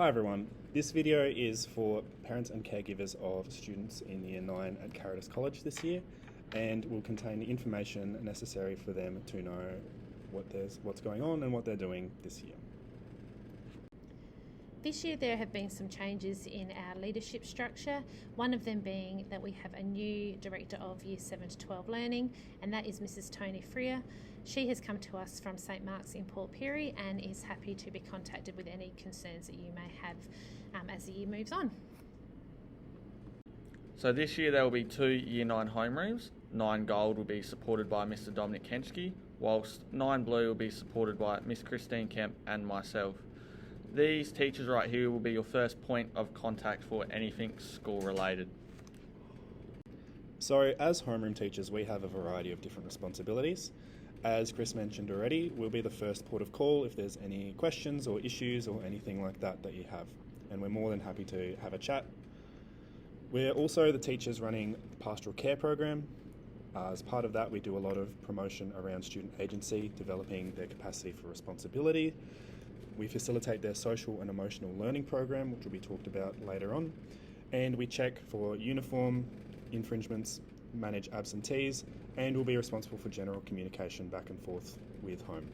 Hi everyone, this video is for parents and caregivers of students in Year 9 at Caritas College this year and will contain the information necessary for them to know what's going on and what they're doing this year. This year there have been some changes in our leadership structure, one of them being that we have a new Director of Year 7 to 12 Learning, and that is Mrs Tony Freer. She has come to us from St Mark's in Port Pirie and is happy to be contacted with any concerns that you may have as the year moves on. So this year there will be 2 Year 9 homerooms. 9 Gold will be supported by Mr Dominic Kenschke, whilst 9 Blue will be supported by Miss Christine Kemp and myself. These teachers right here will be your first point of contact for anything school related. So as homeroom teachers, we have a variety of different responsibilities. As Chris mentioned already, we'll be the first port of call if there's any questions or issues or anything like that you have, and we're more than happy to have a chat. We're also the teachers running the pastoral care program. As part of that, we do a lot of promotion around student agency, developing their capacity for responsibility. We facilitate their social and emotional learning program, which will be talked about later on, and we check for uniform infringements, manage absentees, and will be responsible for general communication back and forth with home.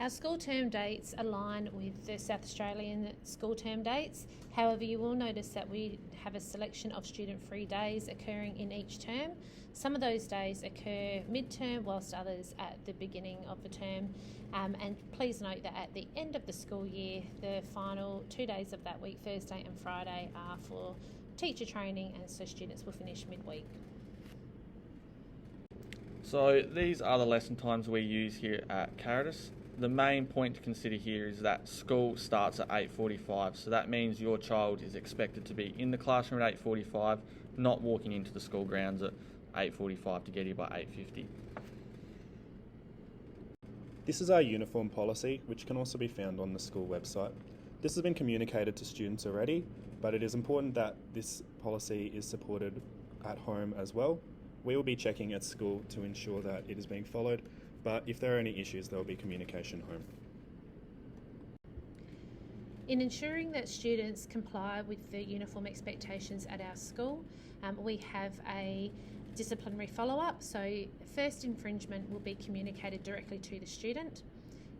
Our school term dates align with the South Australian school term dates. However, you will notice that we have a selection of student-free days occurring in each term. Some of those days occur mid-term, whilst others at the beginning of the term. And please note that at the end of the school year, the final 2 days of that week, Thursday and Friday, are for teacher training, and so students will finish midweek. So these are the lesson times we use here at Caritas. The main point to consider here is that school starts at 8:45, so that means your child is expected to be in the classroom at 8:45, not walking into the school grounds at 8:45 to get here by 8:50. This is our uniform policy, which can also be found on the school website. This has been communicated to students already, but it is important that this policy is supported at home as well. We will be checking at school to ensure that it is being followed, but if there are any issues, there will be communication home. In ensuring that students comply with the uniform expectations at our school, we have a disciplinary follow-up. So first infringement will be communicated directly to the student.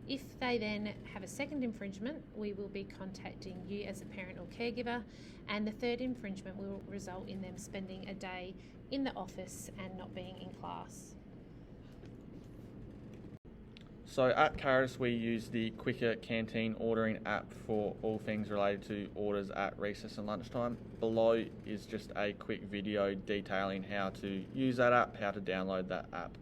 If they then have a second infringement, we will be contacting you as a parent or caregiver, and the third infringement will result in them spending a day in the office and not being in class. So at Caritas we use the Quicker Canteen ordering app for all things related to orders at recess and lunchtime. Below is just a quick video detailing how to use that app, how to download that app.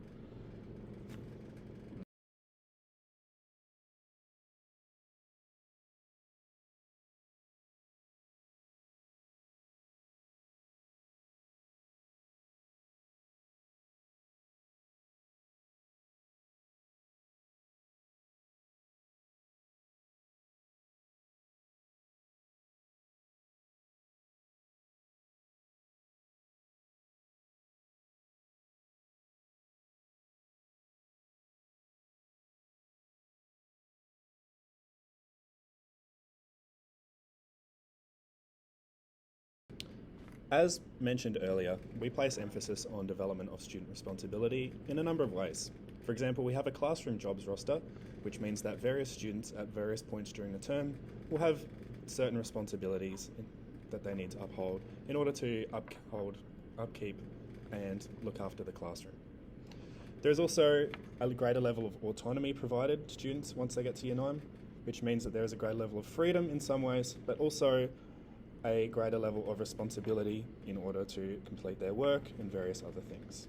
As mentioned earlier, we place emphasis on development of student responsibility in a number of ways. For example, we have a classroom jobs roster, which means that various students at various points during the term will have certain responsibilities that they need to uphold in order to upkeep and look after the classroom. There's also a greater level of autonomy provided to students once they get to Year 9, which means that there is a greater level of freedom in some ways, but also a greater level of responsibility in order to complete their work and various other things.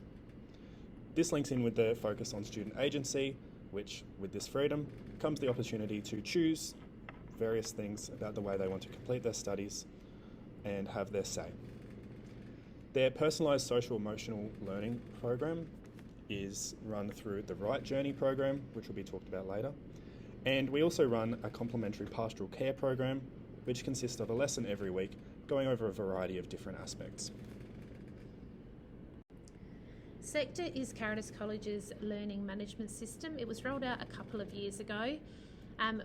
This links in with the focus on student agency, which with this freedom comes the opportunity to choose various things about the way they want to complete their studies and have their say. Their personalised social emotional learning program is run through the Right Journey program, which will be talked about later. And we also run a complementary pastoral care program, which consists of a lesson every week going over a variety of different aspects. Sector is Caritas College's learning management system. It was rolled out a couple of years ago.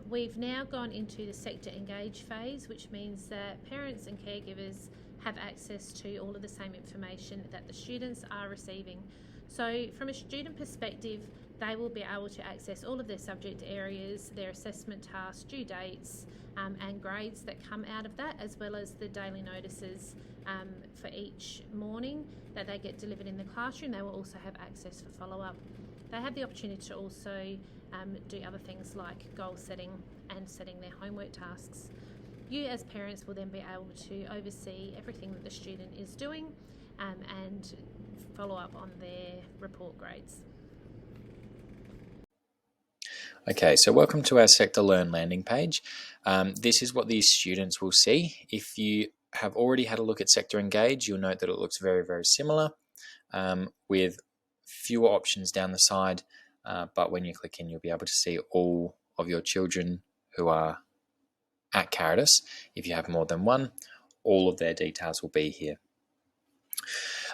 We've now gone into the sector engage phase, which means that parents and caregivers have access to all of the same information that the students are receiving. So from a student perspective, they will be able to access all of their subject areas, their assessment tasks, due dates, and grades that come out of that, as well as the daily notices for each morning that they get delivered in the classroom. They will also have access for follow-up. They have the opportunity to also do other things like goal setting and setting their homework tasks. You as parents will then be able to oversee everything that the student is doing and follow up on their report grades. Okay, so welcome to our Sector Learn landing page. This is what these students will see. If you have already had a look at Sector Engage, you'll note that it looks very, very similar with fewer options down the side, but when you click in, you'll be able to see all of your children who are at Caritas. If you have more than one, all of their details will be here.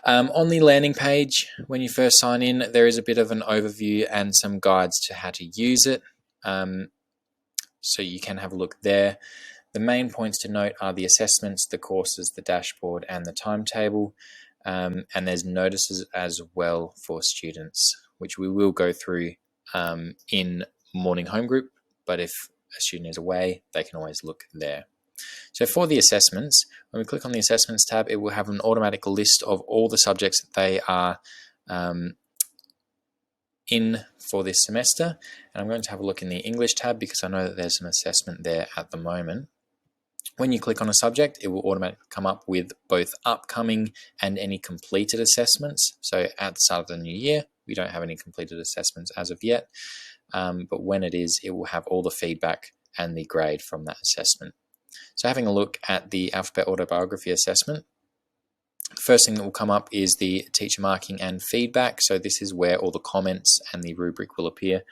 On the landing page, when you first sign in, there is a bit of an overview and some guides to how to use it. So you can have a look there. The main points to note are the assessments, the courses, the dashboard, and the timetable. And there's notices as well for students, which we will go through in morning home group. But if a student is away, they can always look there. So for the assessments, when we click on the assessments tab, it will have an automatic list of all the subjects that they are in for this semester. And I'm going to have a look in the English tab because I know that there's an assessment there at the moment. When you click on a subject, it will automatically come up with both upcoming and any completed assessments. So at the start of the new year, we don't have any completed assessments as of yet. But when it is, it will have all the feedback and the grade from that assessment. So having a look at the alphabet autobiography assessment, the first thing that will come up is the teacher marking and feedback. So this is where all the comments and the rubric will appear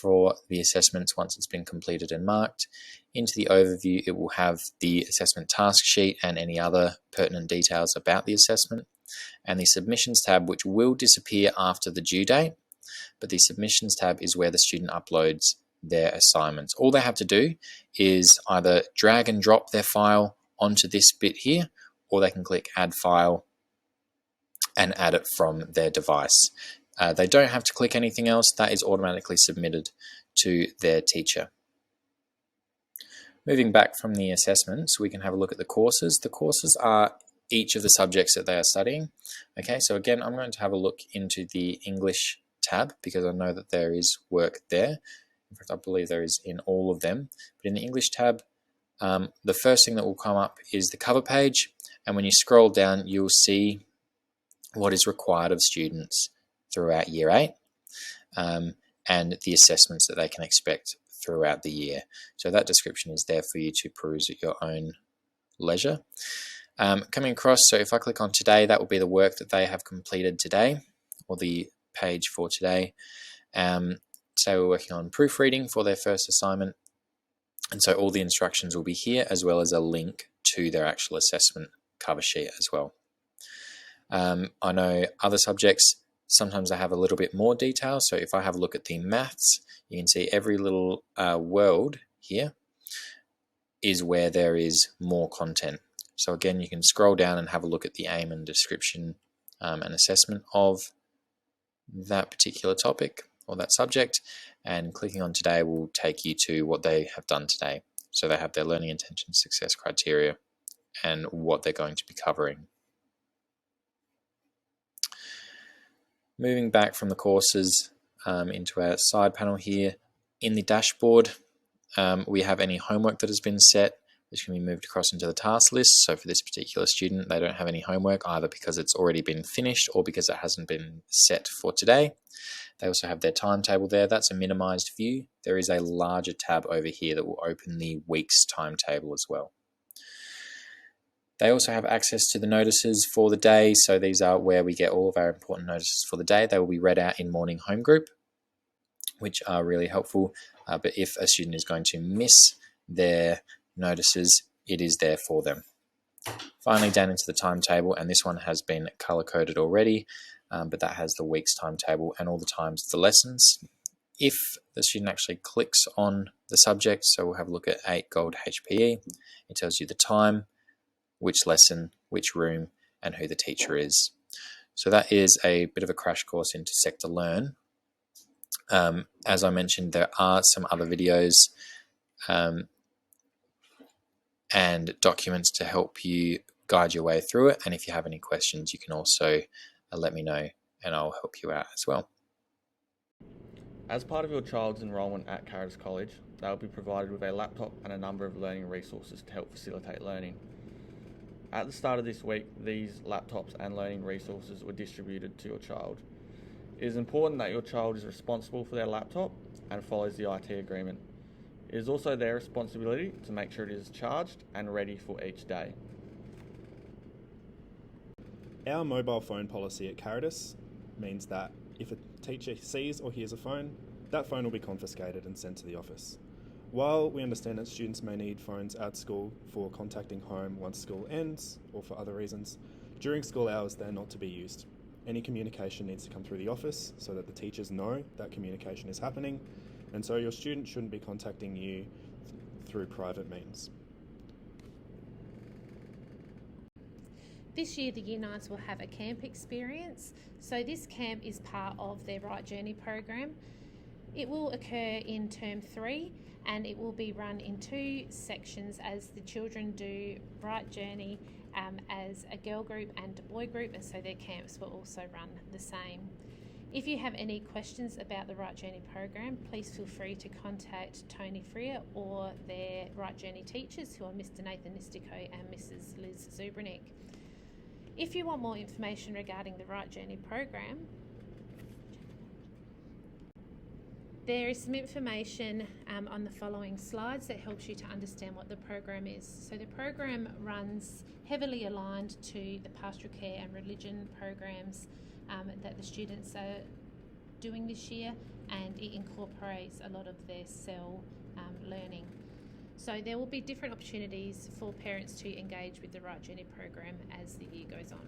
for the assessments once it's been completed and marked. Into the overview, it will have the assessment task sheet and any other pertinent details about the assessment. And the submissions tab, which will disappear after the due date, but the submissions tab is where the student uploads their assignments. All they have to do is either drag and drop their file onto this bit here, or they can click add file and add it from their device. They don't have to click anything else. That is automatically submitted to their teacher. Moving back from the assessments, we can have a look at the courses. The courses are each of the subjects that they are studying. Okay, so again, I'm going to have a look into the English tab because I know that there is work there. In fact, I believe there is in all of them. But in the English tab, the first thing that will come up is the cover page. And when you scroll down, you'll see what is required of students throughout Year 8 and the assessments that they can expect throughout the year. So that description is there for you to peruse at your own leisure. Coming across, so if I click on today, that will be the work that they have completed today, or the page for today. So we're working on proofreading for their first assignment. And so all the instructions will be here, as well as a link to their actual assessment cover sheet as well. I know other subjects, sometimes I have a little bit more detail. So if I have a look at the maths, you can see every little world here is where there is more content. So again, you can scroll down and have a look at the aim and description and assessment of that particular topic or that subject, and clicking on today will take you to what they have done today. So they have their learning intention success criteria and what they're going to be covering. Moving back from the courses into our side panel here, in the dashboard, we have any homework that has been set, which can be moved across into the task list. So for this particular student, they don't have any homework, either because it's already been finished or because it hasn't been set for today. They also have their timetable there. That's a minimized view. There is a larger tab over here that will open the week's timetable as well. They also have access to the notices for the day. So these are where we get all of our important notices for the day. They will be read out in morning home group, which are really helpful. But if a student is going to miss their notices, it is there for them. Finally, down into the timetable, and this one has been color coded already, but that has the week's timetable and all the times of the lessons. if the student actually clicks on the subject, so we'll have a look at 8 Gold HPE, it tells you the time, which lesson, which room, and who the teacher is. So that is a bit of a crash course into Sector-Learn. As I mentioned, there are some other videos and documents to help you guide your way through it. And if you have any questions, you can also let me know and I'll help you out as well. As part of your child's enrolment at Carados College, they will be provided with a laptop and a number of learning resources to help facilitate learning. At the start of this week, these laptops and learning resources were distributed to your child. It is important that your child is responsible for their laptop and follows the IT agreement. It is also their responsibility to make sure it is charged and ready for each day. Our mobile phone policy at Carados means that if a teacher sees or hears a phone, that phone will be confiscated and sent to the office. While we understand that students may need phones at school for contacting home once school ends or for other reasons, during school hours they're not to be used. Any communication needs to come through the office so that the teachers know that communication is happening, and so your student shouldn't be contacting you through private means. This year the Year 9s will have a camp experience. So this camp is part of their Right Journey program. It will occur in Term 3 and it will be run in 2 sections as the children do Right Journey as a girl group and a boy group, and so their camps will also run the same. If you have any questions about the Right Journey program, please feel free to contact Tony Freer or their Right Journey teachers, who are Mr. Nathan Nistico and Mrs. Liz Zubranick. If you want more information regarding the Right Journey program, there is some information on the following slides that helps you to understand what the program is. So the program runs heavily aligned to the pastoral care and religion programs that the students are doing this year, and it incorporates a lot of their CEL learning. So there will be different opportunities for parents to engage with the Right Journey program as the year goes on.